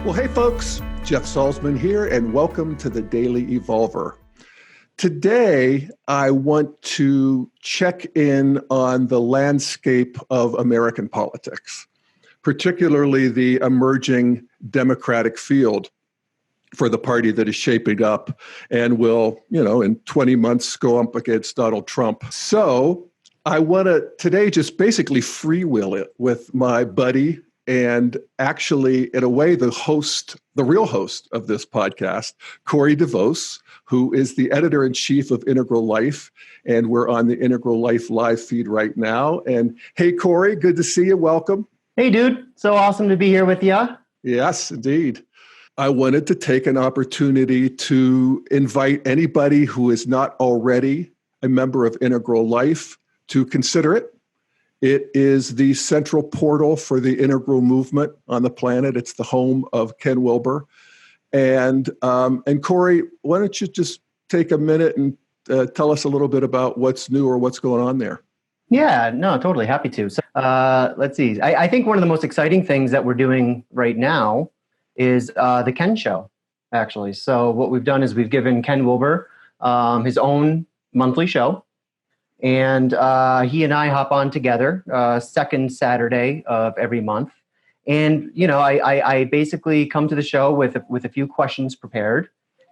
Well, hey folks, Jeff Salzman here, and welcome to the Daily Evolver. Today, I want to check in on the landscape of American politics, particularly the emerging Democratic field for the party that is shaping up and will, in 20 months go up against Donald Trump. So I want to today just basically freewheel it with my buddy and actually, in a way, the real host of this podcast, Corey DeVos, who is the editor-in-chief of Integral Life. And we're on the Integral Life live feed right now. And hey, Corey, good to see you. Welcome. Hey, dude. So awesome to be here with you. Yes, indeed. I wanted to take an opportunity to invite anybody who is not already a member of Integral Life to consider it. It is the central portal for the integral movement on the planet. It's the home of Ken Wilber. And Corey, why don't you just take a minute and tell us a little bit about what's new or what's going on there? Yeah, no, totally happy to. So let's see. I think one of the most exciting things that we're doing right now is the Ken Show, actually. So what we've done is we've given Ken Wilber his own monthly show. And he and I hop on together second Saturday of every month. And, I basically come to the show with a few questions prepared.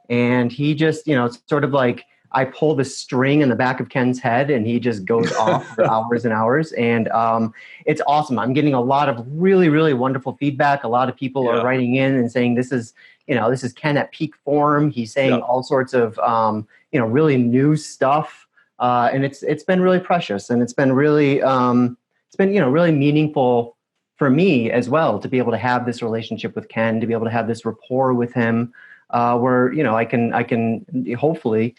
And he just, it's sort of like I pull the string in the back of Ken's head and he just goes off for hours and hours. And it's awesome. I'm getting a lot of really, really wonderful feedback. A lot of people are writing in and saying, this is Ken at peak form. He's saying all sorts of, really new stuff. And it's been really precious, and it's been really really meaningful for me as well to be able to have this relationship with Ken, to be able to have this rapport with him, where I can hopefully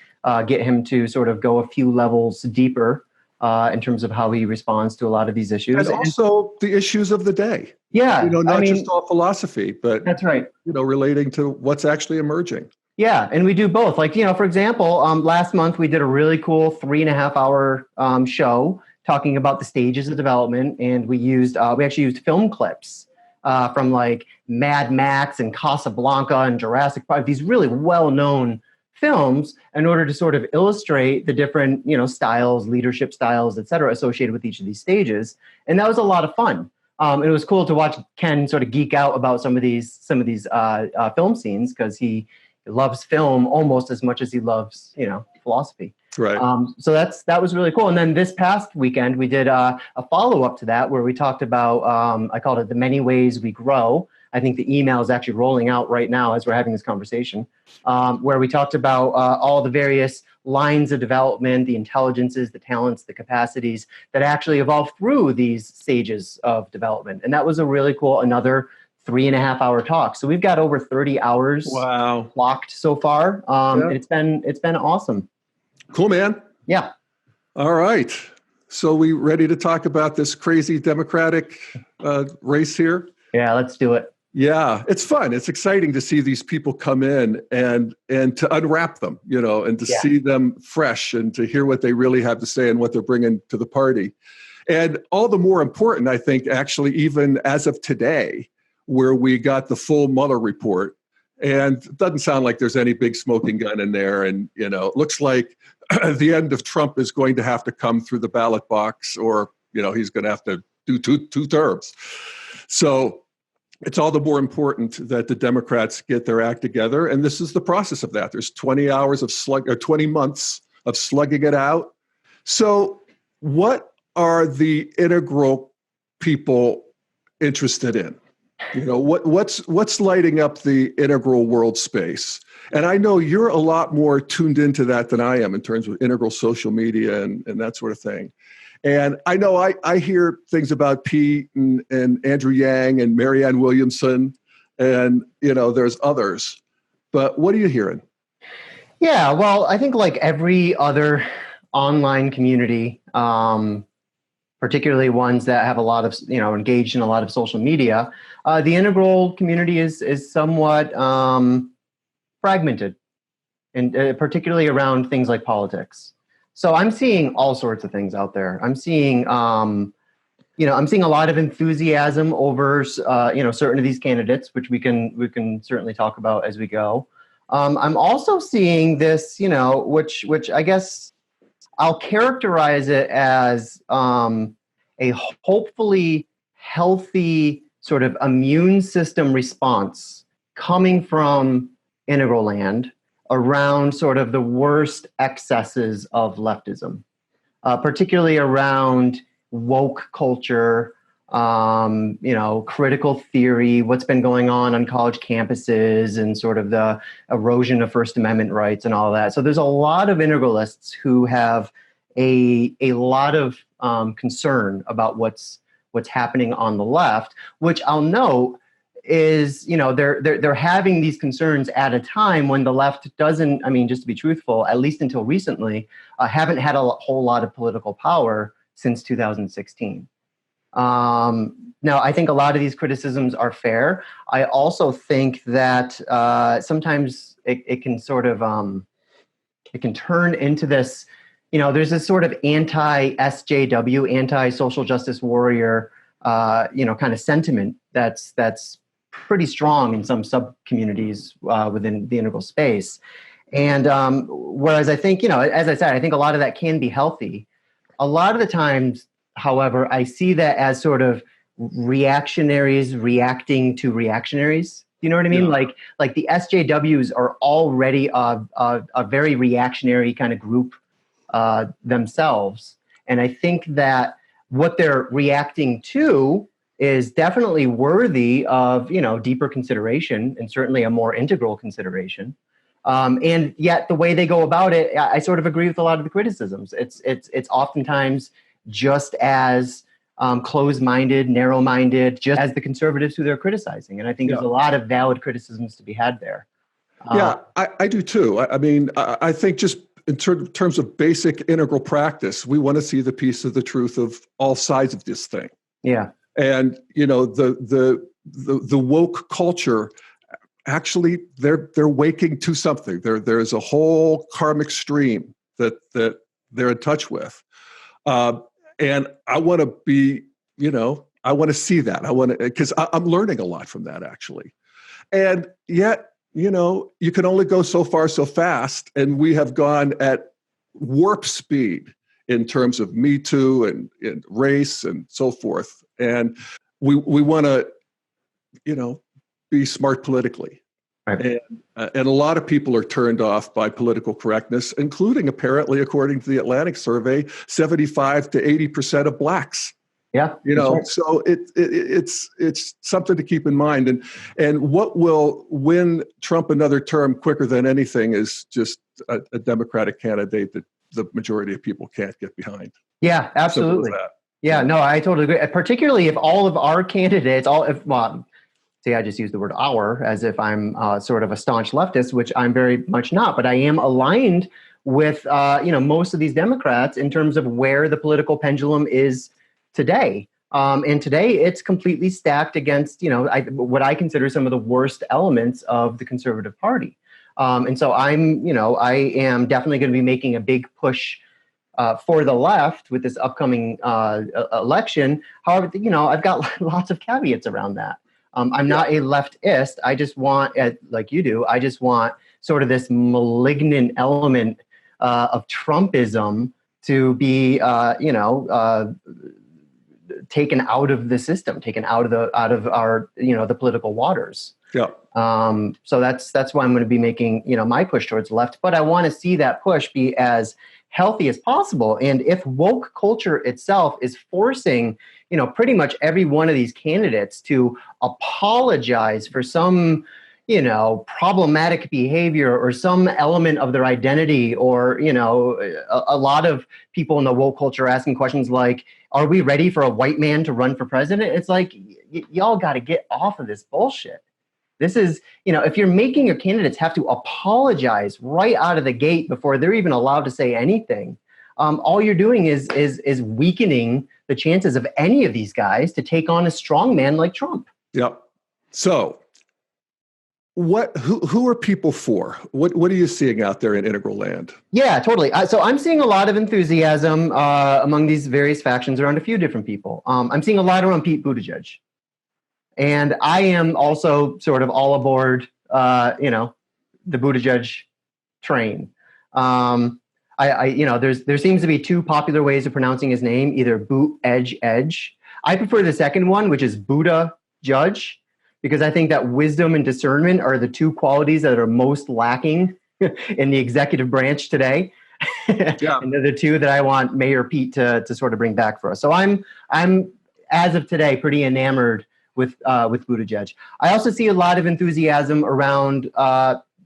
get him to sort of go a few levels deeper in terms of how he responds to a lot of these issues, and also the issues of the day. Yeah, not just all philosophy, but that's right. Relating to what's actually emerging. Yeah, and we do both. Like, for example, last month we did a really cool 3.5-hour show talking about the stages of development, and we actually used film clips from like Mad Max and Casablanca and Jurassic Park, these really well-known films, in order to sort of illustrate the different styles, leadership styles, et cetera, associated with each of these stages, and that was a lot of fun. It was cool to watch Ken sort of geek out about some of these film scenes, because he loves film almost as much as he loves, philosophy. Right. So that was really cool. And then this past weekend, we did a follow-up to that where we talked about, I called it The Many Ways We Grow. I think the email is actually rolling out right now as we're having this conversation, where we talked about all the various lines of development, the intelligences, the talents, the capacities that actually evolve through these stages of development. And that was a really cool, another 3.5-hour talk. So we've got over 30 hours blocked so far. It's been awesome. Cool, man. Yeah. All right. So we ready to talk about this crazy Democratic race here? Yeah, let's do it. Yeah, it's fun. It's exciting to see these people come in and to unwrap them, and to see them fresh and to hear what they really have to say and what they're bringing to the party. And all the more important, I think, actually, even as of today, where we got the full Mueller report, and it doesn't sound like there's any big smoking gun in there. And, it looks like the end of Trump is going to have to come through the ballot box, or, he's going to have to do two terms. So it's all the more important that the Democrats get their act together. And this is the process of that. There's 20 months of slugging it out. So what are the integral people interested in? What's lighting up the integral world space? And I know you're a lot more tuned into that than I am in terms of integral social media and that sort of thing. And I know I hear things about Pete and Andrew Yang and Marianne Williamson, and there's others. But what are you hearing? Yeah, well, I think like every other online community, particularly ones that have a lot of, engaged in a lot of social media, the integral community is somewhat fragmented, and particularly around things like politics. So I'm seeing all sorts of things out there. I'm seeing I'm seeing a lot of enthusiasm over, certain of these candidates, which we can certainly talk about as we go. I'm also seeing this, which I guess I'll characterize it as a hopefully healthy sort of immune system response coming from Integral Land around sort of the worst excesses of leftism, particularly around woke culture, critical theory, what's been going on college campuses, and sort of the erosion of First Amendment rights and all that. So there's a lot of integralists who have a lot of concern about what's happening on the left, which I'll note is, they're having these concerns at a time when the left doesn't, just to be truthful, at least until recently, haven't had a whole lot of political power since 2016. Now, I think a lot of these criticisms are fair. I also think that sometimes it can sort of, it can turn into this, there's this sort of anti-SJW, anti-social justice warrior, kind of sentiment that's pretty strong in some sub-communities within the integral space. And whereas I think, as I said, I think a lot of that can be healthy. A lot of the times, however, I see that as sort of reactionaries reacting to reactionaries. You know what I mean? Yeah. Like the SJWs are already a very reactionary kind of group themselves. And I think that what they're reacting to is definitely worthy of, deeper consideration, and certainly a more integral consideration. And yet the way they go about it, I sort of agree with a lot of the criticisms. It's oftentimes just as closed-minded, narrow-minded, just as the conservatives who they're criticizing. And I think there's a lot of valid criticisms to be had there. I do too. I think just in terms of basic integral practice, we want to see the piece of the truth of all sides of this thing. Yeah. And, the woke culture, actually, they're waking to something. There's a whole karmic stream that they're in touch with. And I want to be, I want to see that. Because I'm learning a lot from that, actually. And yet, you can only go so far so fast. And we have gone at warp speed in terms of Me Too and race and so forth. And we want to, be smart politically. Right. And a lot of people are turned off by political correctness, including, apparently, according to the Atlantic survey, 75 to 80% of blacks. Yeah, right. So it's something to keep in mind. And what will win Trump another term quicker than anything is just a Democratic candidate that the majority of people can't get behind. Yeah, absolutely. Yeah, no, I totally agree. Particularly if all of our candidates, I just use the word "our" as if I'm sort of a staunch leftist, which I'm very much not. But I am aligned with most of these Democrats in terms of where the political pendulum is today. And today it's completely stacked against what I consider some of the worst elements of the conservative party. And so I am definitely going to be making a big push for the left with this upcoming election. However, I've got lots of caveats around that. I'm not a leftist. I just want, like you do, I just want sort of this malignant element of Trumpism to be, taken out of the system, taken out of our, the political waters. Yeah. So that's why I'm going to be making, my push towards the left. But I want to see that push be as healthy as possible. And if woke culture itself is forcing, pretty much every one of these candidates to apologize for some, problematic behavior or some element of their identity, or, a lot of people in the woke culture asking questions like, are we ready for a white man to run for president? It's like, y'all got to get off of this bullshit. This is, if you're making your candidates have to apologize right out of the gate before they're even allowed to say anything, all you're doing is weakening the chances of any of these guys to take on a strong man like Trump. Yep. So who are people for? What are you seeing out there in Integral Land? Yeah, totally. So I'm seeing a lot of enthusiasm among these various factions around a few different people. I'm seeing a lot around Pete Buttigieg. And I am also sort of all aboard, the Buttigieg train. There seems to be two popular ways of pronouncing his name, either Boot Edge Edge. I prefer the second one, which is Buddha Judge, because I think that wisdom and discernment are the two qualities that are most lacking in the executive branch today. Yeah. And they're the two that I want Mayor Pete to sort of bring back for us. So I'm as of today pretty enamored with Buttigieg. I also see a lot of enthusiasm around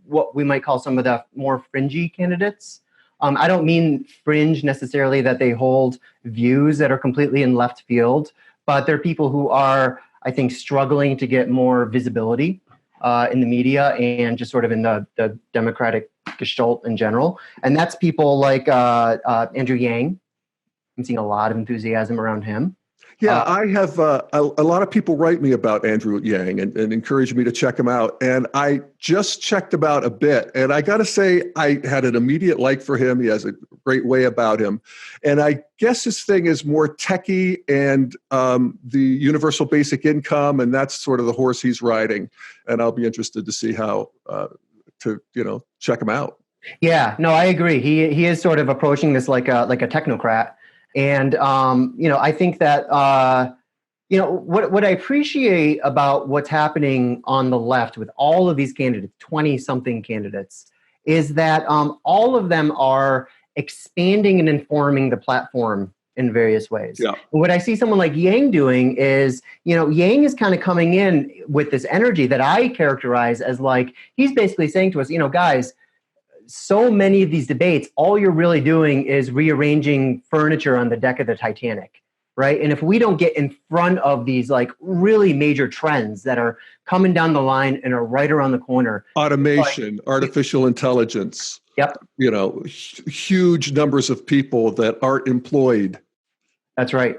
what we might call some of the more fringy candidates. I don't mean fringe necessarily that they hold views that are completely in left field, but they're people who are, I think, struggling to get more visibility in the media and just sort of in the Democratic gestalt in general. And that's people like Andrew Yang. I'm seeing a lot of enthusiasm around him. Yeah, I have a lot of people write me about Andrew Yang and encourage me to check him out. And I just checked him out a bit. And I got to say, I had an immediate like for him. He has a great way about him. And I guess his thing is more techie and the universal basic income. And that's sort of the horse he's riding. And I'll be interested to see how to check him out. Yeah, no, I agree. He is sort of approaching this like a technocrat. And, I think that, what I appreciate about what's happening on the left with all of these candidates, 20-something candidates, is that all of them are expanding and informing the platform in various ways. Yeah. What I see someone like Yang doing is, Yang is kind of coming in with this energy that I characterize as like, he's basically saying to us, guys, so many of these debates, all you're really doing is rearranging furniture on the deck of the Titanic, right? And if we don't get in front of these like really major trends that are coming down the line and are right around the corner. Automation, artificial intelligence. Yep. Huge numbers of people that aren't employed. That's right.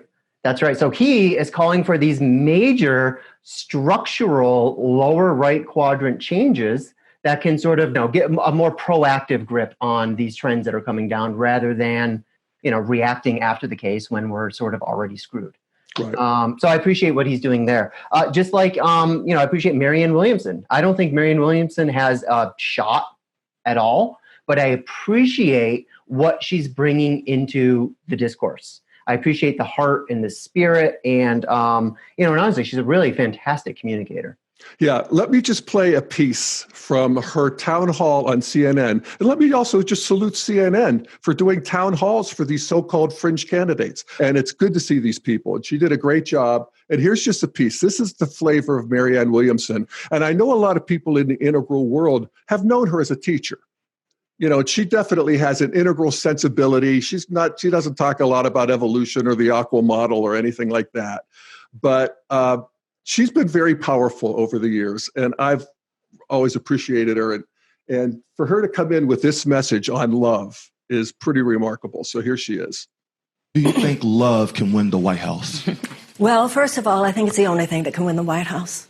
So he is calling for these major structural lower right quadrant changes that can sort of get a more proactive grip on these trends that are coming down rather than, reacting after the case when we're sort of already screwed. Right. So I appreciate what he's doing there. Just like, I appreciate Marianne Williamson. I don't think Marianne Williamson has a shot at all, but I appreciate what she's bringing into the discourse. I appreciate the heart and the spirit. And, and honestly, she's a really fantastic communicator. Yeah, let me just play a piece from her town hall on CNN. And let me also just salute CNN for doing town halls for these so-called fringe candidates. And it's good to see these people. And she did a great job. And here's just a piece. This is the flavor of Marianne Williamson. And I know a lot of people in the integral world have known her as a teacher. She definitely has an integral sensibility. She doesn't talk a lot about evolution or the aqua model or anything like that. But she's been very powerful over the years, and I've always appreciated her. And for her to come in with this message on love is pretty remarkable. So here she is. Do you think love can win the White House? Well, first of all, I think it's the only thing that can win the White House.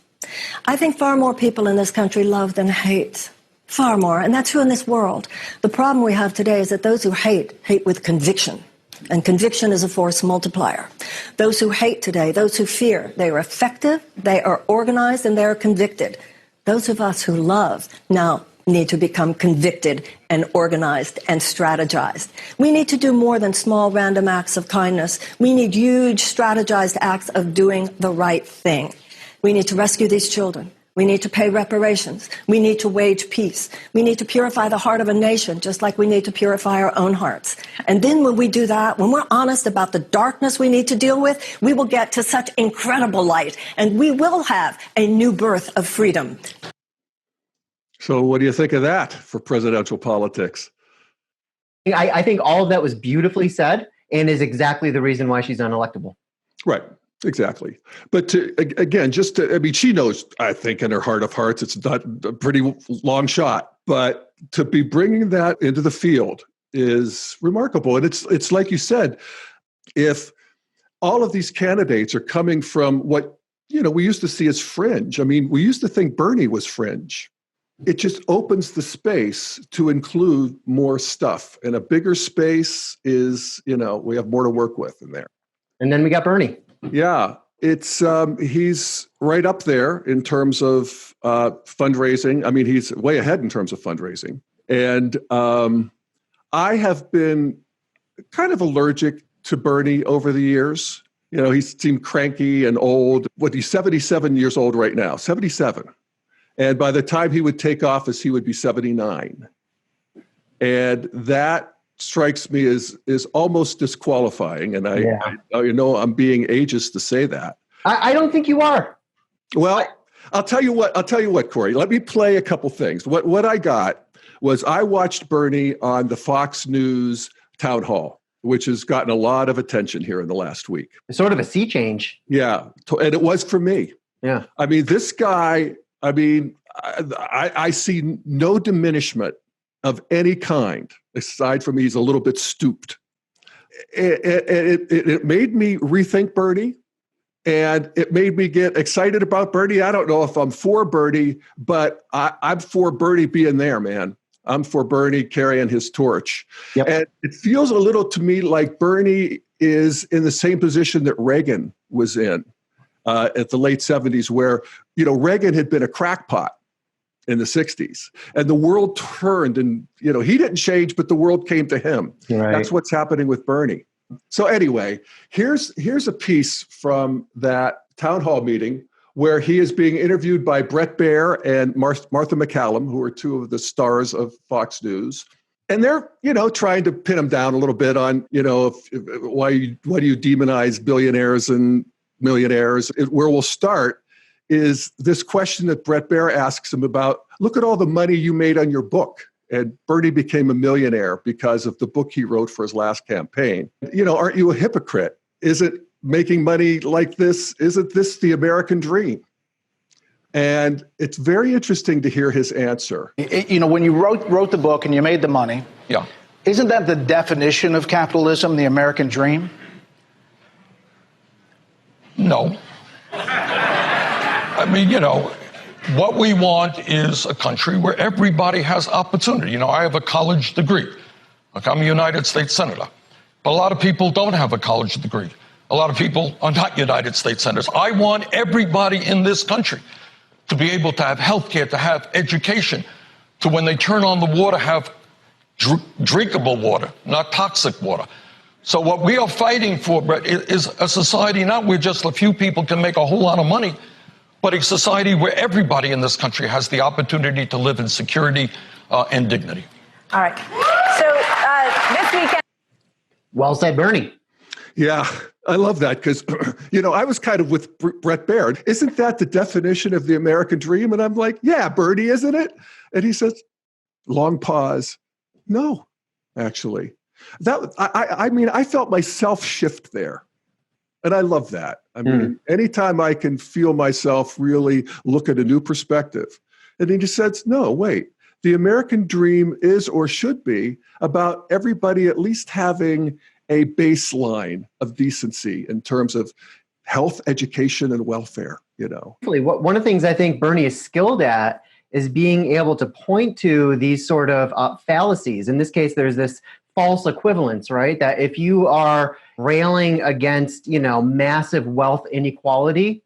I think far more people in this country love than hate. Far more. And that's true in this world. The problem we have today is that those who hate with conviction. And conviction is a force multiplier. Those who hate today, those who fear, they are effective, they are organized, and they are convicted. Those of us who love now need to become convicted and organized and strategized. We need to do more than small random acts of kindness. We need huge strategized acts of doing the right thing. We need to rescue these children. We need to pay reparations. We need to wage peace. We need to purify the heart of a nation, just like we need to purify our own hearts. And then when we do that, when we're honest about the darkness we need to deal with, we will get to such incredible light, and we will have a new birth of freedom. So what do you think of that for presidential politics? I think all of that was beautifully said and is exactly the reason why she's unelectable. Right. Exactly. But she knows, I think, in her heart of hearts, it's not a pretty long shot. But to be bringing that into the field is remarkable. And it's like you said, if all of these candidates are coming from what, we used to see as fringe. I mean, we used to think Bernie was fringe. it just opens the space to include more stuff. And a bigger space is, we have more to work with in there. And then we got Bernie. Yeah, it's he's right up there in terms of fundraising. I mean, he's way ahead in terms of fundraising. And I have been kind of allergic to Bernie over the years. He seemed cranky and old. He's 77 years old right now, 77. And by the time he would take office, he would be 79. And that strikes me as almost disqualifying. And I'm being ageist to say that. I don't think you are. Well, I'll tell you what, Corey. Let me play a couple things. What I got was I watched Bernie on the Fox News town hall, which has gotten a lot of attention here in the last week. It's sort of a sea change. Yeah, and it was for me. Yeah. I mean, this guy, I see no diminishment of any kind, aside from he's a little bit stooped. It made me rethink Bernie, and it made me get excited about Bernie. I don't know if I'm for Bernie, but I'm for Bernie being there, man. I'm for Bernie carrying his torch. Yep. And it feels a little to me like Bernie is in the same position that Reagan was in at the late 70s, where, Reagan had been a crackpot in the 60s. And the world turned and, he didn't change, but the world came to him. Right. That's what's happening with Bernie. So anyway, here's a piece from that town hall meeting where he is being interviewed by Bret Baier and Martha MacCallum, who are two of the stars of Fox News. And they're, trying to pin him down a little bit on, why do you demonize billionaires and millionaires? Where we'll start is this question that Bret Baier asks him about, look at all the money you made on your book. And Bernie became a millionaire because of the book he wrote for his last campaign. Aren't you a hypocrite? Isn't making money like this, isn't this the American dream? And it's very interesting to hear his answer. When you wrote the book and you made the money, yeah, isn't that the definition of capitalism, the American dream? No. What we want is a country where everybody has opportunity. I have a college degree. Like, I'm a United States Senator. But a lot of people don't have a college degree. A lot of people are not United States Senators. I want everybody in this country to be able to have health care, to have education, to when they turn on the water, have drinkable water, not toxic water. So what we are fighting for, Brett, is a society not where just a few people can make a whole lot of money, but a society where everybody in this country has the opportunity to live in security and dignity. All right. So this weekend. Well said, Bernie. Yeah, I love that because, I was kind of with Bret Baier. Isn't that the definition of the American dream? And I'm like, yeah, Bernie, isn't it? And he says, long pause. No, actually. I felt myself shift there. And I love that. Anytime I can feel myself really look at a new perspective. And he just says, no, wait. The American dream is or should be about everybody at least having a baseline of decency in terms of health, education, and welfare, One of the things I think Bernie is skilled at is being able to point to these sort of fallacies. In this case, there's this false equivalence, right? That if you are railing against, massive wealth inequality,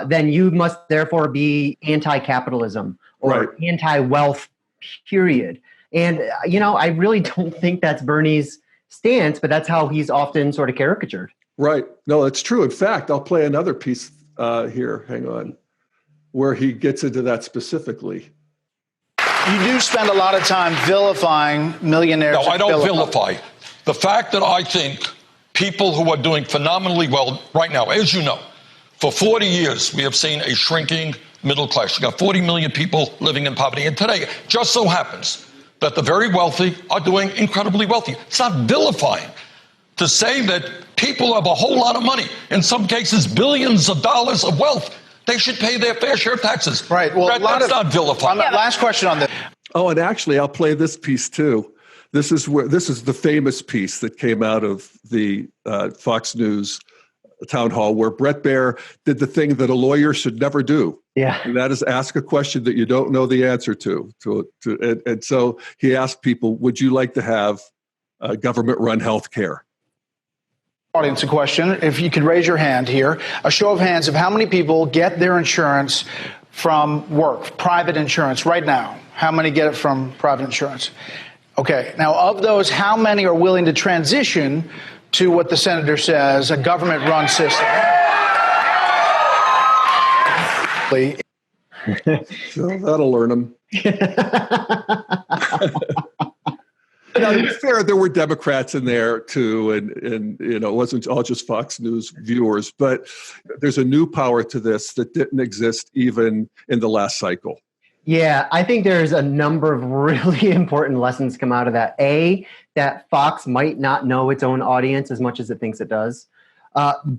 then you must therefore be anti-capitalism or anti-wealth, period. And, I really don't think that's Bernie's stance, but that's how he's often sort of caricatured. Right. No, it's true. In fact, I'll play another piece here. Hang on. Where he gets into that specifically. You do spend a lot of time vilifying millionaires. No, I don't vilify. The fact that I think people who are doing phenomenally well right now, as you know, for 40 years, we have seen a shrinking middle class. You got 40 million people living in poverty. And today, just so happens that the very wealthy are doing incredibly wealthy. It's not vilifying to say that people have a whole lot of money, in some cases, billions of dollars of wealth. They should pay their fair share of taxes. Right. Well, that's not vilifying. Last question on this. Oh, and actually, I'll play this piece too. This is the famous piece that came out of the Fox News town hall where Bret Baier did the thing that a lawyer should never do. Yeah. And that is ask a question that you don't know the answer to. And so he asked people, would you like to have government-run health care? Audience, a question. If you could raise your hand here, a show of hands of how many people get their insurance from work, private insurance right now. How many get it from private insurance? Okay. Now, of those, how many are willing to transition to what the senator says, a government-run system? So that'll learn them. Now, to be fair, there were Democrats in there too, and it wasn't all just Fox News viewers. But there's a new power to this that didn't exist even in the last cycle. Yeah, I think there's a number of really important lessons come out of that. A, that Fox might not know its own audience as much as it thinks it does.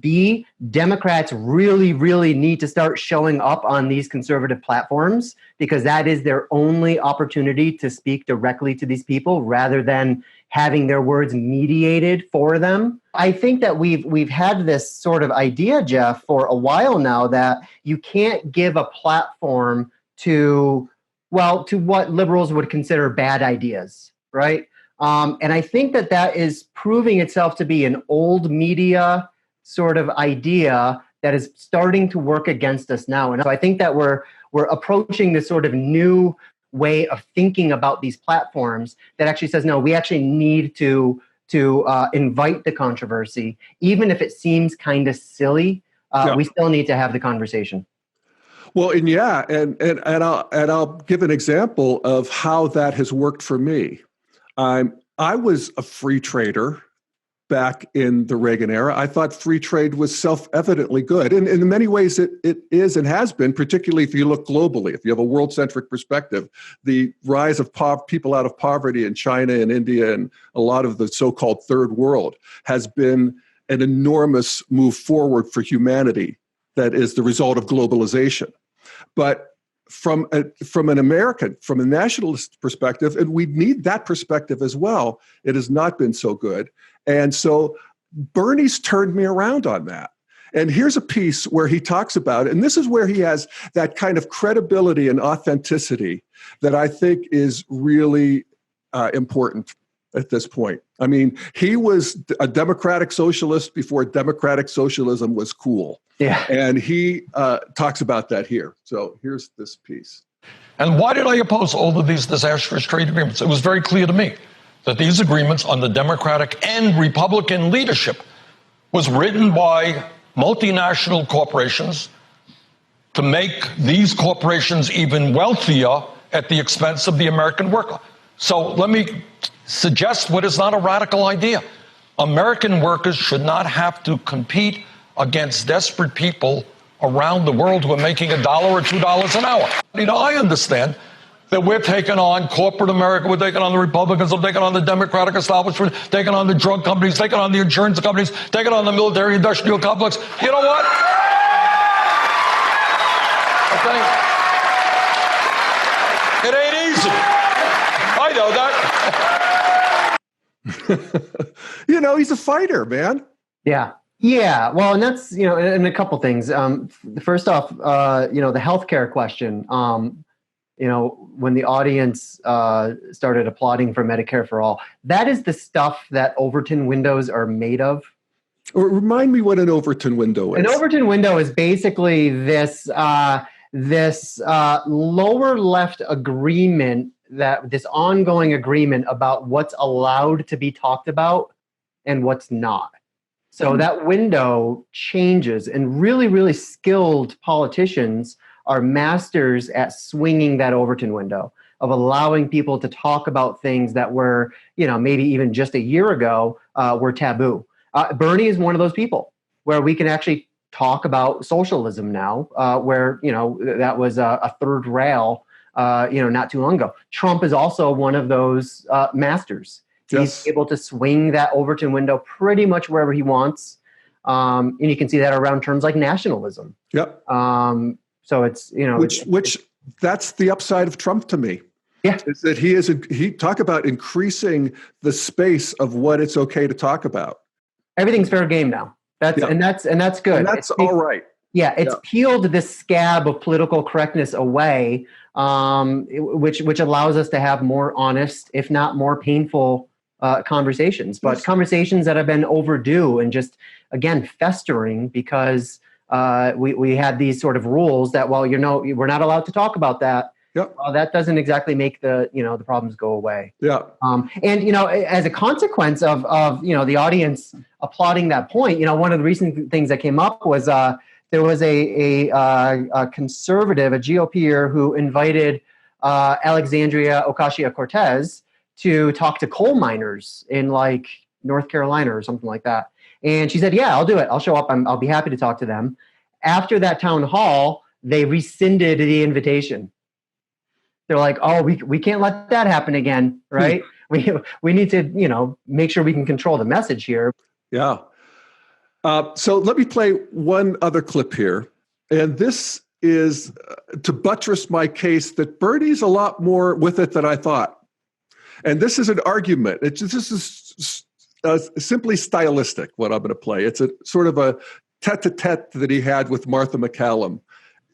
B, Democrats really, really need to start showing up on these conservative platforms because that is their only opportunity to speak directly to these people rather than having their words mediated for them. I think that we've had this sort of idea, Jeff, for a while now that you can't give a platform to what liberals would consider bad ideas, right? And I think that is proving itself to be an old media sort of idea that is starting to work against us now. And so I think that we're approaching this sort of new way of thinking about these platforms that actually says, no, we actually need to invite the controversy, even if it seems kind of silly. We still need to have the conversation. Well, and I'll give an example of how that has worked for me. I was a free trader back in the Reagan era. I thought free trade was self-evidently good. And in many ways it is and has been, particularly if you look globally, if you have a world-centric perspective. The rise of people out of poverty in China and India and a lot of the so-called third world has been an enormous move forward for humanity that is the result of globalization. But from a nationalist perspective, and we need that perspective as well, it has not been so good. And so Bernie's turned me around on that. And here's a piece where he talks about it, and this is where he has that kind of credibility and authenticity that I think is really important at this point. I mean, he was a democratic socialist before democratic socialism was cool. Yeah. And he talks about that here. So here's this piece. And why did I oppose all of these disastrous trade agreements? It was very clear to me that these agreements on the Democratic and Republican leadership was written by multinational corporations to make these corporations even wealthier at the expense of the American worker. So let me suggest what is not a radical idea. American workers should not have to compete against desperate people around the world who are making $1 or $2 an hour. I understand that we're taking on corporate America, we're taking on the Republicans, we're taking on the Democratic establishment, taking on the drug companies, taking on the insurance companies, taking on the military-industrial complex. You know what? Okay. It ain't easy. I know that. He's a fighter, man. Yeah. Yeah. Well, and that's, and a couple things. First off, the healthcare question, when the audience started applauding for Medicare for all, that is the stuff that Overton windows are made of. Remind me what an Overton window is. An Overton window is basically this lower left agreement, this ongoing agreement about what's allowed to be talked about and what's not. So that window changes, and really, really skilled politicians are masters at swinging that Overton window of allowing people to talk about things that were, maybe even just a year ago were taboo. Bernie is one of those people where we can actually talk about socialism now, where, that was a third rail, not too long ago. Trump is also one of those masters. He's able to swing that Overton window pretty much wherever he wants. And you can see that around terms like nationalism. Yep. So it's, which that's the upside of Trump to me. Yeah. Is that he talk about increasing the space of what it's okay to talk about. Everything's fair game now. And that's good. And that's all right. Yeah, it's peeled this scab of political correctness away, which allows us to have more honest, if not more painful, conversations. But conversations that have been overdue and just, again, festering because we had these sort of rules that, well, we're not allowed to talk about that. Yep. That doesn't exactly make the problems go away. Yeah. And as a consequence of the audience applauding that point, one of the recent things that came up was there was a conservative, a GOPer, who invited Alexandria Ocasio-Cortez to talk to coal miners in like North Carolina or something like that. And she said, "Yeah, I'll do it. I'll show up. I'll be happy to talk to them." After that town hall, they rescinded the invitation. They're like, "Oh, we can't let that happen again, right? We need to, make sure we can control the message here." Yeah. So let me play one other clip here. And this is to buttress my case that Bernie's a lot more with it than I thought. And this is an argument. This is simply stylistic, what I'm going to play. It's a sort of a tete-a-tete that he had with Martha McCallum.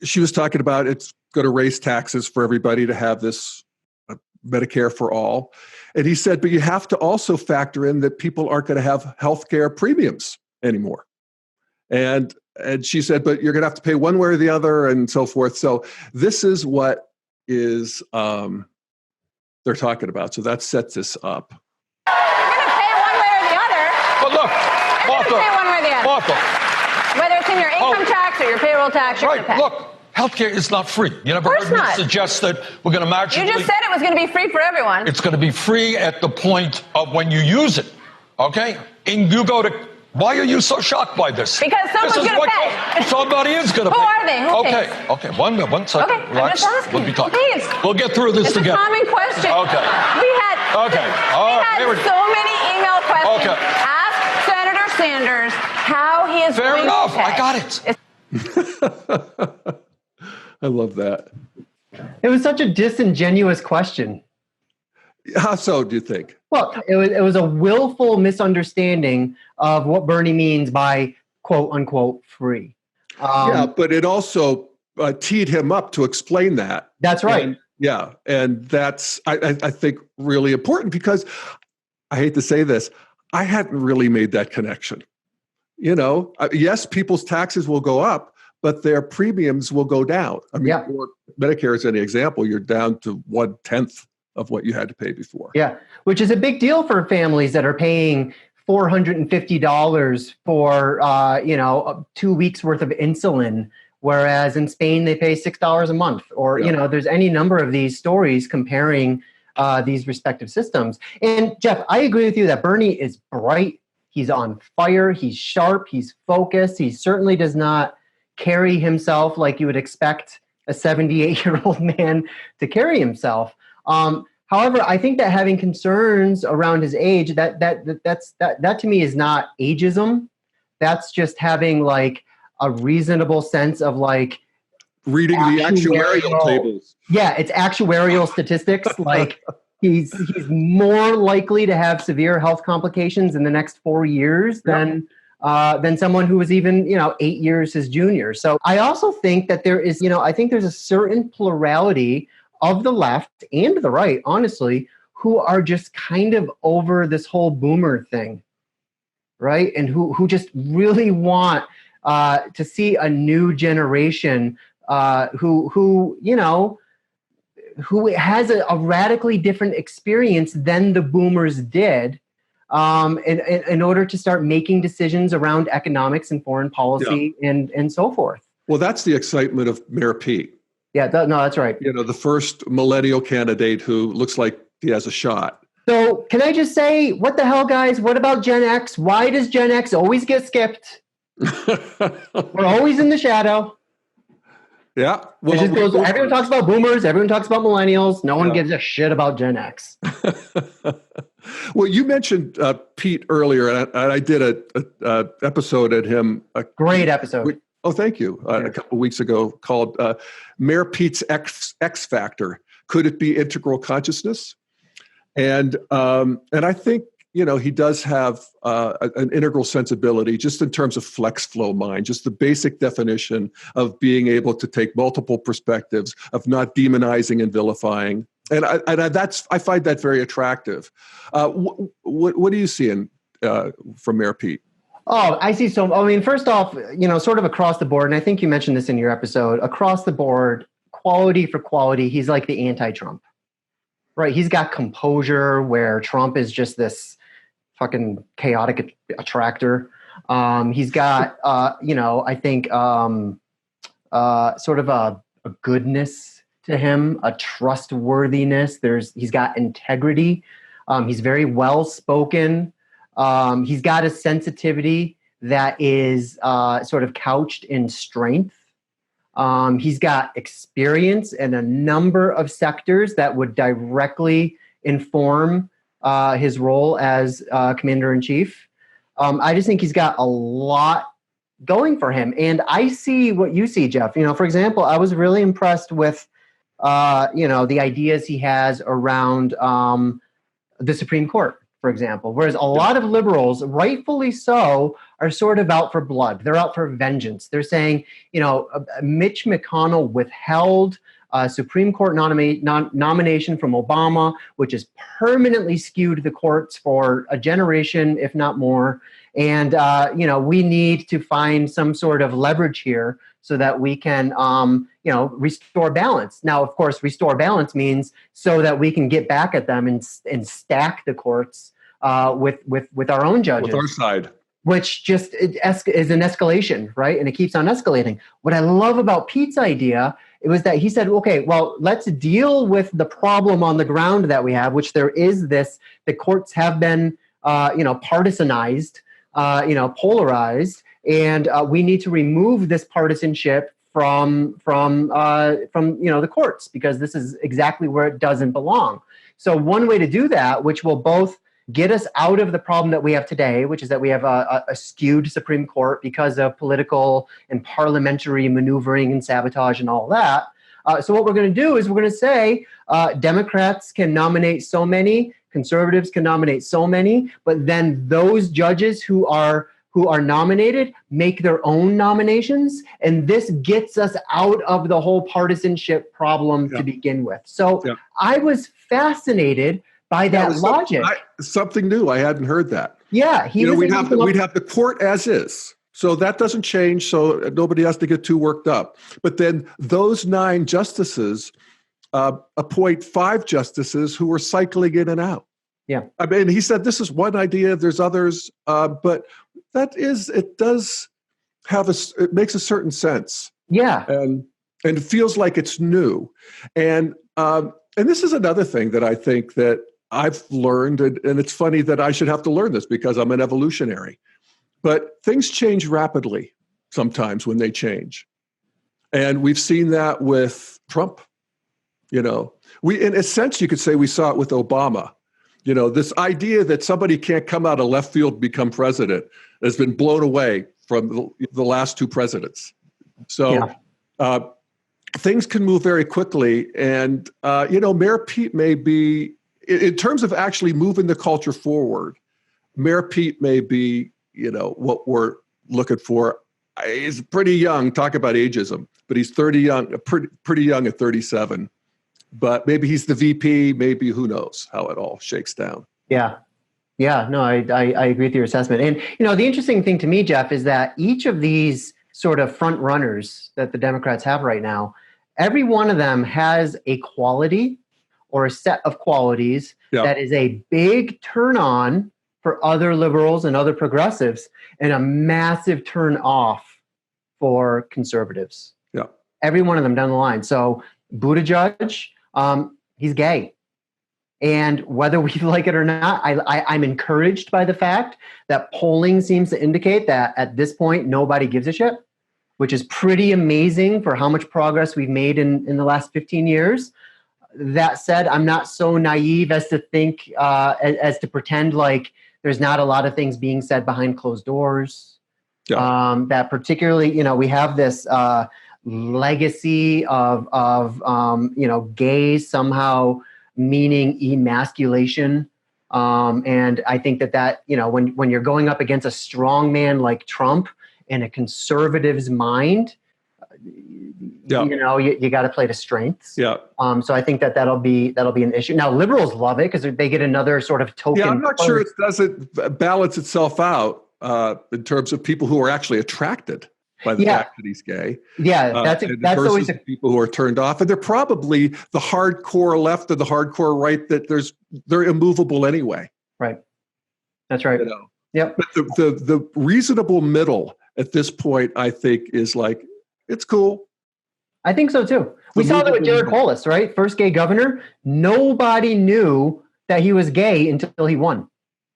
She was talking about it's going to raise taxes for everybody to have this Medicare for all. And he said, but you have to also factor in that people aren't going to have healthcare premiums anymore. And she said, but you're going to have to pay one way or the other and so forth. So this is what is they're talking about. So that sets this up. You're going to pay one way or the other. But look, you're going to pay one way or the other. Martha. Whether it's in your income tax or your payroll tax, you're going to pay. Look, healthcare is not free. You never heard me suggest that we're going to magically... You just said it was going to be free for everyone. It's going to be free at the point of when you use it, okay? And you go to... Why are you so shocked by this? Because someone's going to pay. Somebody is going to pay. Who are they? Who pays? Okay. One second. Okay, Relax. I'm just asking. We'll be talking. Please. We'll get through this together. It's a common question. Okay. We had so many email questions. Okay. Ask Senator Sanders how he is Fair going enough. to pay. I got it. I love that. It was such a disingenuous question. How so, do you think? Well, it was a willful misunderstanding of what Bernie means by quote unquote free. Yeah, but it also teed him up to explain that. That's right. And that's, I think, really important because I hate to say this, I hadn't really made that connection. Yes, people's taxes will go up, but their premiums will go down. I mean, Medicare is any example, you're down to 1/10 of what you had to pay before. Yeah, which is a big deal for families that are paying $450 for 2 weeks worth of insulin, whereas in Spain they pay $6 a month. Or there's any number of these stories comparing these respective systems. And Jeff, I agree with you that Bernie is bright. He's on fire. He's sharp. He's focused. He certainly does not carry himself like you would expect a 78-year-old man to carry himself. However, I think that having concerns around his age, that to me is not ageism. That's just having like a reasonable sense of like reading the actuarial tables. Yeah, it's actuarial statistics. Like he's more likely to have severe health complications in the next 4 years than someone who was even 8 years his junior. So I also think that there is I think there's a certain plurality of the left and the right, honestly, who are just kind of over this whole boomer thing, right? And who just really want to see a new generation who has a radically different experience than the boomers did in order to start making decisions around economics and foreign policy and so forth. Well, that's the excitement of Mayor Pete. Yeah, that's right. The first millennial candidate who looks like he has a shot. So can I just say, what the hell, guys? What about Gen X? Why does Gen X always get skipped? We're always in the shadow. Yeah. Well, everyone talks about boomers. Everyone talks about millennials. No one gives a shit about Gen X. Well, you mentioned Pete earlier, and I did a episode at him. Great episode. Oh, thank you. A couple of weeks ago, called Mayor Pete's X Factor. Could it be integral consciousness? And I think he does have an integral sensibility just in terms of flex flow mind, just the basic definition of being able to take multiple perspectives, of not demonizing and vilifying. And I find that very attractive. What do you see from Mayor Pete? Oh, I see. So, I mean, first off, sort of across the board, and I think you mentioned this in your episode, across the board, quality for quality, he's like the anti-Trump, right? He's got composure where Trump is just this fucking chaotic attractor. He's got, I think sort of a goodness to him, a trustworthiness. He's got integrity. He's very well spoken. He's got a sensitivity that is sort of couched in strength. He's got experience in a number of sectors that would directly inform his role as commander-in-chief. I just think he's got a lot going for him. And I see what you see, Jeff. For example, I was really impressed with, the ideas he has around the Supreme Court, for example, whereas a lot of liberals, rightfully so, are sort of out for blood. They're out for vengeance. They're saying, Mitch McConnell withheld Supreme Court nomination from Obama, which has permanently skewed the courts for a generation, if not more. And, we need to find some sort of leverage here so that we can, restore balance. Now, of course, restore balance means so that we can get back at them and stack the courts with our own judges. With our side. Which just is an escalation, right? And it keeps on escalating. What I love about Pete's idea, it was that he said, okay, well, let's deal with the problem on the ground that we have, which there is this, the courts have been, partisanized, polarized, and we need to remove this partisanship from the courts, because this is exactly where it doesn't belong. So one way to do that, which will both get us out of the problem that we have today, which is that we have a skewed Supreme Court because of political and parliamentary maneuvering and sabotage and all that. So what we're going to do is we're going to say Democrats can nominate so many, conservatives can nominate so many, but then those judges who are nominated make their own nominations, and this gets us out of the whole partisanship problem to begin with. So I was fascinated by that logic. Something new. I hadn't heard that. Yeah. We'd have the court as is. So that doesn't change. So nobody has to get too worked up. But then those 9 justices appoint 5 justices who are cycling in and out. Yeah. I mean, he said this is one idea. There's others. But it makes a certain sense. Yeah. And it feels like it's new. And this is another thing that I think that I've learned, and it's funny that I should have to learn this because I'm an evolutionary, but things change rapidly sometimes when they change. And we've seen that with Trump. In a sense, you could say we saw it with Obama. This idea that somebody can't come out of left field and become president has been blown away from the last 2 presidents. So things can move very quickly. And, Mayor Pete may be, in terms of actually moving the culture forward, Mayor Pete may be, what we're looking for. He's pretty young, talk about ageism, but he's pretty young at 37. But maybe he's the VP, maybe who knows how it all shakes down. Yeah. Yeah, no, I agree with your assessment. And, the interesting thing to me, Jeff, is that each of these sort of front runners that the Democrats have right now, every one of them has a quality or a set of qualities that is a big turn on for other liberals and other progressives and a massive turn off for conservatives. Yeah. Every one of them down the line. So Buttigieg, he's gay. And whether we like it or not, I'm encouraged by the fact that polling seems to indicate that at this point, nobody gives a shit, which is pretty amazing for how much progress we've made in the last 15 years. That said, I'm not so naive as to think, as to pretend like there's not a lot of things being said behind closed doors. Yeah. That particularly, we have this legacy of gays somehow meaning emasculation And I think that when you're going up against a strong man like Trump in a conservative's mind, you got to play to strengths. Yeah. So I think that'll be an issue. Now liberals love it because they get another sort of token. Yeah, I'm not sure it doesn't balance itself out in terms of people who are actually attracted by the fact that he's gay. Yeah, that's always the people who are turned off, and they're probably the hardcore left or the hardcore right that they're immovable anyway. Right. That's right. Yep. But the reasonable middle at this point, I think, is like, it's cool. I think so too. We saw that with Jared Polis, right? First gay governor. Nobody knew that he was gay until he won.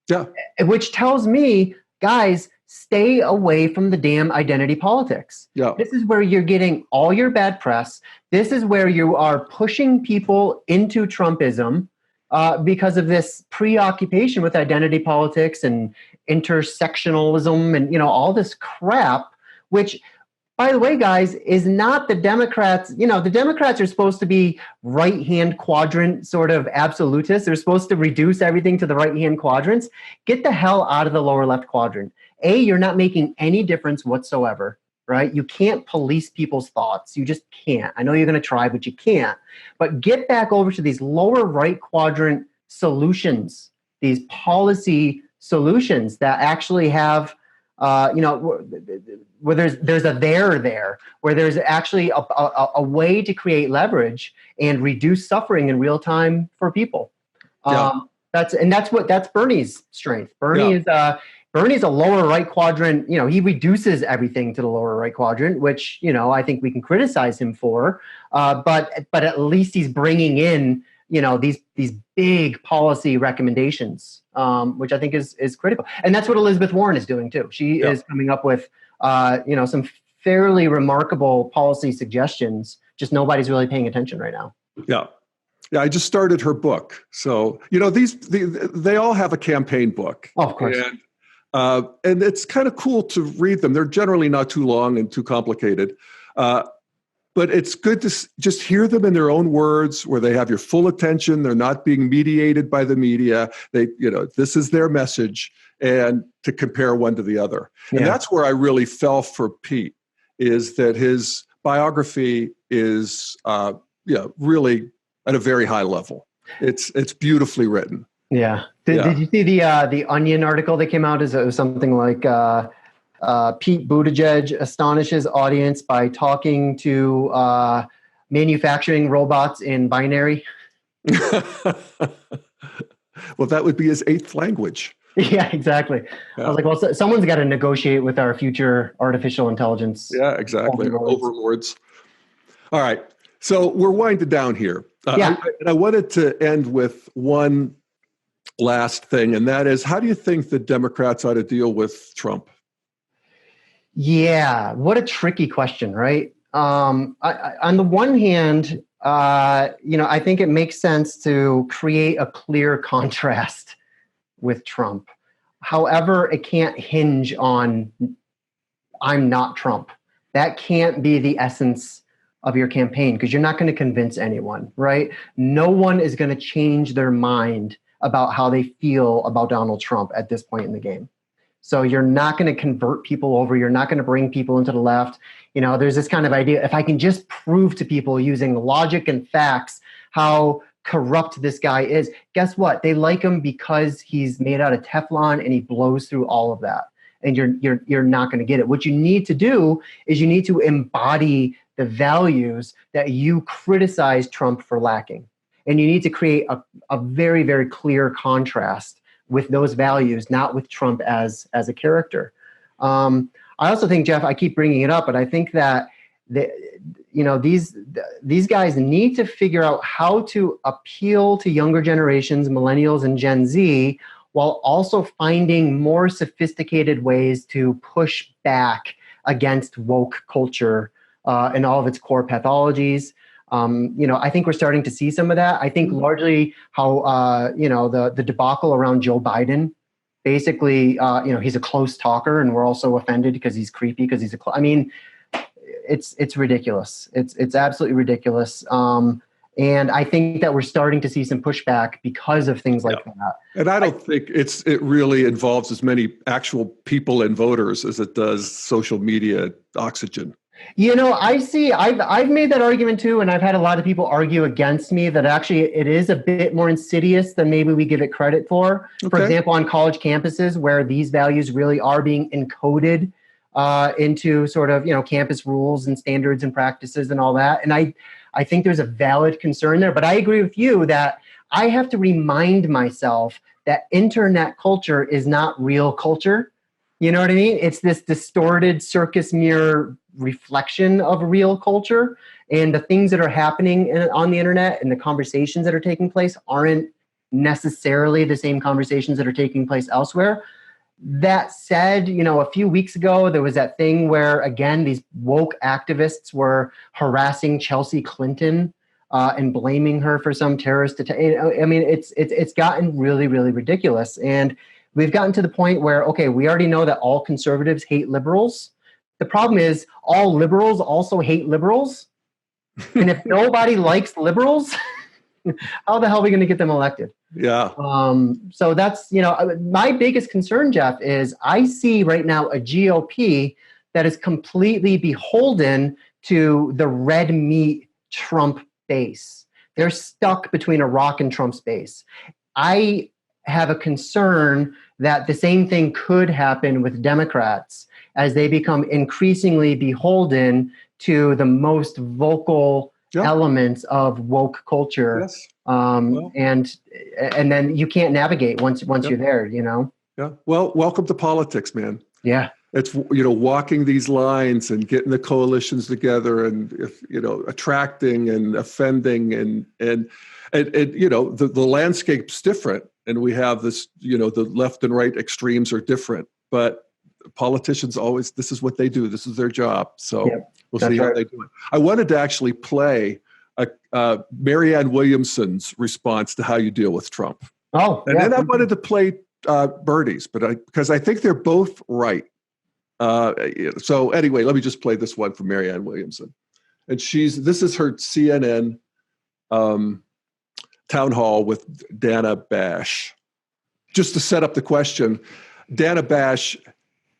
Yeah. Which tells me, guys, stay away from the damn identity politics. Yeah. This is where you're getting all your bad press. This is where you are pushing people into Trumpism because of this preoccupation with identity politics and intersectionalism and all this crap, which, by the way, guys, is not the Democrats. The Democrats are supposed to be right-hand quadrant sort of absolutists. They're supposed to reduce everything to the right-hand quadrants. Get the hell out of the lower left quadrant. You're not making any difference whatsoever, right? You can't police people's thoughts. You just can't. I know you're going to try, but you can't. But get back over to these lower right quadrant solutions, these policy solutions that actually have where there's a there, where there's actually a way to create leverage and reduce suffering in real time for people. That's Bernie's strength. Bernie's a lower right quadrant. He reduces everything to the lower right quadrant, which I think we can criticize him for. But at least he's bringing in these big policy recommendations, which I think is critical. And that's what Elizabeth Warren is doing too. She is coming up with, some fairly remarkable policy suggestions. Just nobody's really paying attention right now. Yeah. Yeah. I just started her book. So, they all have a campaign book. Oh, of course. And it's kind of cool to read them. They're generally not too long and too complicated. But it's good to just hear them in their own words, where they have your full attention. They're not being mediated by the media. This is their message, and to compare one to the other. Yeah. And that's where I really fell for Pete, is that his biography is, really at a very high level. It's beautifully written. Yeah. Did you see the Onion article that came out? It was something like, Pete Buttigieg astonishes audience by talking to manufacturing robots in binary. Well, that would be his 8th language. Yeah, exactly. Yeah. I was like, well, someone's got to negotiate with our future artificial intelligence. Yeah, exactly. Overlords. All right. So we're winding down here. I wanted to end with one last thing, and that is, how do you think the Democrats ought to deal with Trump? Yeah, what a tricky question, right? On the one hand, I think it makes sense to create a clear contrast with Trump. However, it can't hinge on I'm not Trump. That can't be the essence of your campaign, because you're not going to convince anyone, right? No one is going to change their mind about how they feel about Donald Trump at this point in the game. So you're not going to convert people over. You're not going to bring people into the left. There's this kind of idea, if I can just prove to people using logic and facts how corrupt this guy is, guess what? They like him because he's made out of Teflon and he blows through all of that. And you're not going to get it. What you need to do is you need to embody the values that you criticize Trump for lacking. And you need to create a very, very clear contrast with those values, not with Trump as a character. I also think, Jeff, I keep bringing it up, but I think that these guys need to figure out how to appeal to younger generations, millennials and Gen Z, while also finding more sophisticated ways to push back against woke culture and all of its core pathologies. I think we're starting to see some of that. I think largely how, the debacle around Joe Biden, basically, he's a close talker and we're also offended because he's creepy, because he's it's ridiculous. It's absolutely ridiculous. And I think that we're starting to see some pushback because of things like that. And I don't think it really involves as many actual people and voters as it does social media oxygen. I've made that argument too, and I've had a lot of people argue against me that actually it is a bit more insidious than maybe we give it credit for. Okay. For example, on college campuses where these values really are being encoded into sort of, campus rules and standards and practices and all that. And I think there's a valid concern there, but I agree with you that I have to remind myself that internet culture is not real culture. You know what I mean? It's this distorted circus mirror reflection of real culture, and the things that are happening on the internet and the conversations that are taking place aren't necessarily the same conversations that are taking place elsewhere. That said, a few weeks ago, there was that thing where, again, these woke activists were harassing Chelsea Clinton and blaming her for some terrorist attack. I mean, it's gotten really, really ridiculous. And we've gotten to the point where, okay, we already know that all conservatives hate liberals. The problem is all liberals also hate liberals. And if nobody likes liberals, how the hell are we going to get them elected? Yeah. So that's, my biggest concern, Jeff, is I see right now a GOP that is completely beholden to the red meat Trump base. They're stuck between a rock and Trump's base. I have a concern that the same thing could happen with Democrats as they become increasingly beholden to the most vocal elements of woke culture. Yes. And then you can't navigate once you're there, Yeah. Well, welcome to politics, man. Yeah. It's, walking these lines and getting the coalitions together and, attracting and offending and the landscape's different. And we have this, the left and right extremes are different, but politicians always, this is what they do. This is their job. So we'll see how they do it. I wanted to actually play Marianne Williamson's response to how you deal with Trump. Oh, and then I wanted to play Bernie's, because I think they're both right. So anyway, let me just play this one from Marianne Williamson. And this is her CNN town hall with Dana Bash. Just to set up the question, Dana Bash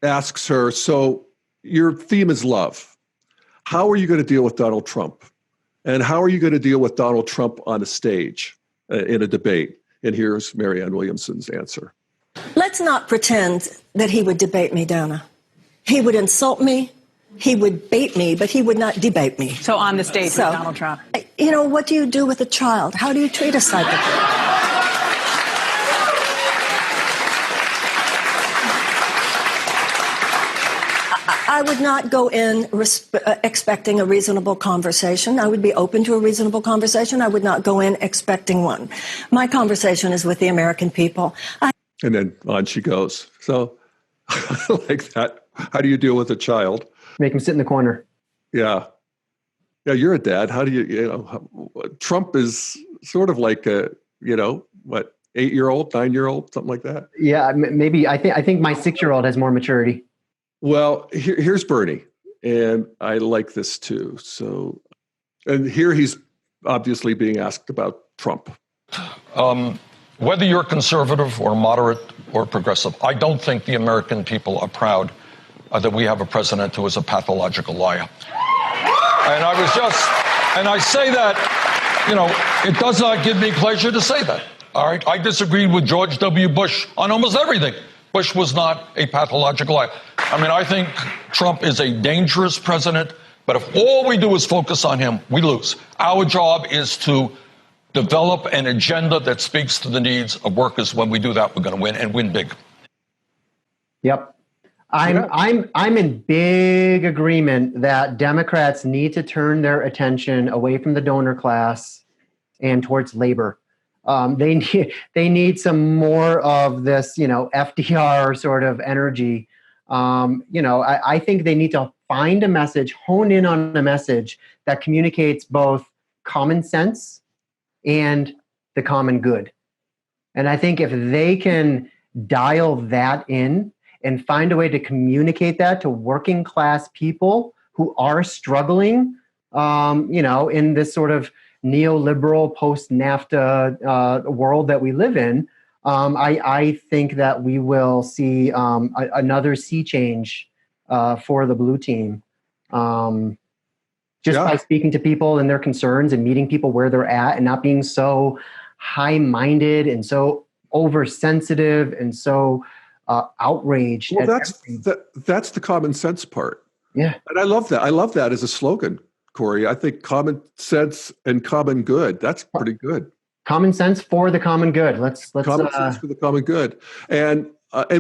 asks her, so your theme is love. How are you going to deal with Donald Trump? And how are you going to deal with Donald Trump on a stage in a debate? And here's Marianne Williamson's answer. Let's not pretend that he would debate me, Dana. He would insult me. He would bait me, but he would not debate me. So on the stage with Donald Trump. What do you do with a child? How do you treat a psychopath? I would not go in expecting a reasonable conversation. I would be open to a reasonable conversation. I would not go in expecting one. My conversation is with the American people. And then on she goes. So I like that. How do you deal with a child? Make him sit in the corner. Yeah. Yeah, you're a dad. How do Trump is sort of like a, 8-year-old, 9-year-old, something like that? Yeah, maybe. I think my 6-year-old has more maturity. Well, here's Bernie, and I like this too. So, and here he's obviously being asked about Trump. Whether you're conservative or moderate or progressive, I don't think the American people are proud that we have a president who is a pathological liar. And I say that, it does not give me pleasure to say that. All right. I disagreed with George W. Bush on almost everything. Bush was not a pathological liar. I think Trump is a dangerous president, but if all we do is focus on him, we lose. Our job is to develop an agenda that speaks to the needs of workers. When we do that, we're going to win and win big. Yep. I'm in big agreement that Democrats need to turn their attention away from the donor class and towards labor. They need some more of this, FDR sort of energy. I think they need to find a message, hone in on a message that communicates both common sense and the common good. And I think if they can dial that in and find a way to communicate that to working class people who are struggling, in this sort of neoliberal post-NAFTA world that we live in, I think that we will see another sea change for the blue team. By speaking to people and their concerns and meeting people where they're at and not being so high-minded and so oversensitive and so outraged. Well, that's the common sense part. Yeah. And I love that. I love that as a slogan, Corey. I think common sense and common good. That's pretty good. Common sense for the common good. Let's common sense for the common good. And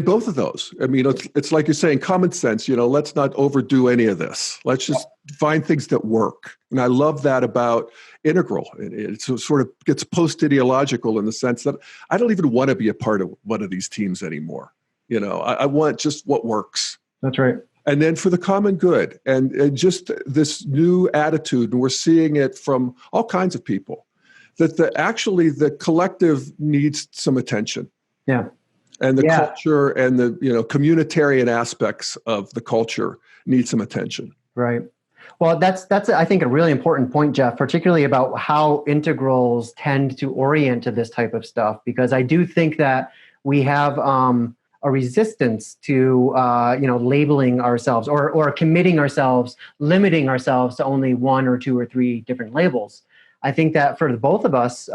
both of those, I mean, it's like you're saying, common sense, let's not overdo any of this. Let's just find things that work. And I love that about Integral. It sort of gets post-ideological in the sense that I don't even want to be a part of one of these teams anymore. I want just what works. That's right. And then for the common good and just this new attitude, and we're seeing it from all kinds of people, that the collective needs some attention. Yeah. And the culture and the communitarian aspects of the culture need some attention. Right. Well, that's I think a really important point, Jeff, particularly about how integrals tend to orient to this type of stuff, because I do think that we have a resistance to labeling ourselves or committing ourselves, limiting ourselves to only one or two or three different labels. I think that for both of us,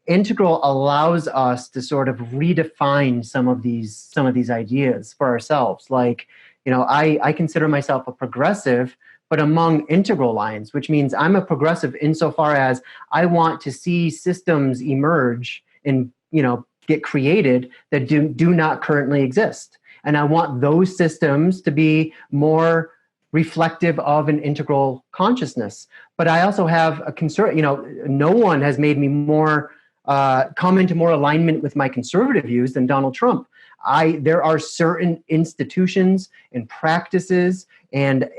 Integral allows us to sort of redefine some of these ideas for ourselves. Like, I consider myself a progressive, but among integral lines, which means I'm a progressive insofar as I want to see systems emerge and, get created that do not currently exist. And I want those systems to be more reflective of an integral consciousness. But I also have a concern, no one has made me more come into more alignment with my conservative views than Donald Trump. There are certain institutions and practices and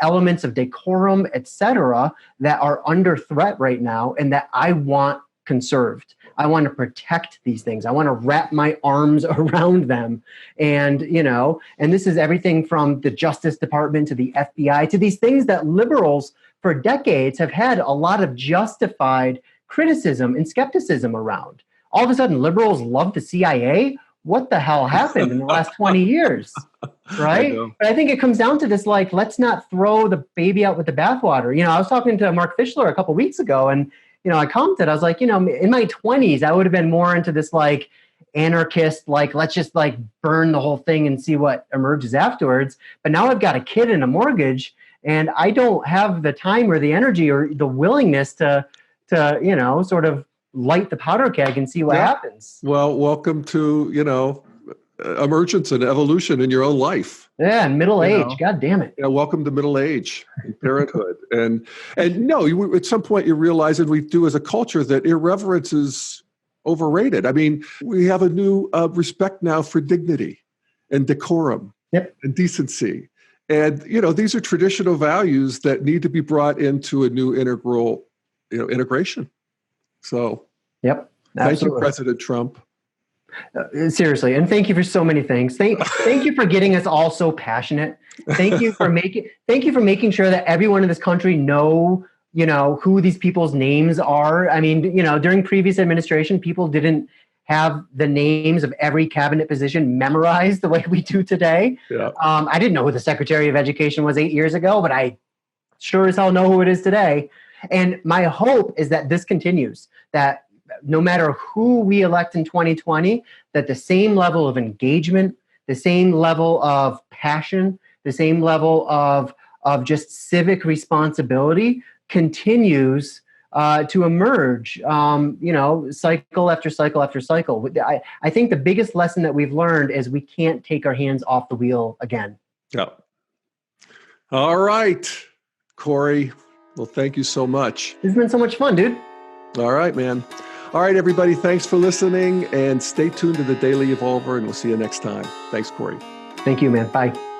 elements of decorum, et cetera, that are under threat right now and that I want conserved. I want to protect these things. I want to wrap my arms around them. And, and this is everything from the Justice Department to the FBI to these things that liberals for decades have had a lot of justified criticism and skepticism around. All of a sudden, liberals love the CIA. What the hell happened in the last 20 years? Right? But I think it comes down to this, like, let's not throw the baby out with the bathwater. I was talking to Mark Fischler a couple of weeks ago, and, I commented, I was like, in my 20s, I would have been more into this, like, anarchist, like, let's just, like, burn the whole thing and see what emerges afterwards. But now I've got a kid and a mortgage, and I don't have the time or the energy or the willingness to sort of light the powder keg and see what happens. Well, welcome to, emergence and evolution in your own life. Yeah, and middle age. God damn it. Yeah, welcome to middle age and parenthood. and no, at some point you realize, and we do as a culture, that irreverence is overrated. I mean, we have a new respect now for dignity and decorum and decency. And, these are traditional values that need to be brought into a new integral integration. So, thank you, President Trump. Seriously, and thank you for so many things. Thank you for getting us all so passionate. Thank you for making sure that everyone in this country know who these people's names are. I mean, during previous administration, people didn't have the names of every cabinet position memorized the way we do today. Yeah. I didn't know who the Secretary of Education was 8 years ago, but I sure as hell know who it is today. And my hope is that this continues, that no matter who we elect in 2020, that the same level of engagement, the same level of passion, the same level of just civic responsibility continues to emerge, cycle after cycle after cycle. I think the biggest lesson that we've learned is we can't take our hands off the wheel again. Yeah. All right, Corey. Well, thank you so much. This has been so much fun, dude. All right, man. All right, everybody. Thanks for listening, and stay tuned to the Daily Evolver, and we'll see you next time. Thanks, Corey. Thank you, man. Bye.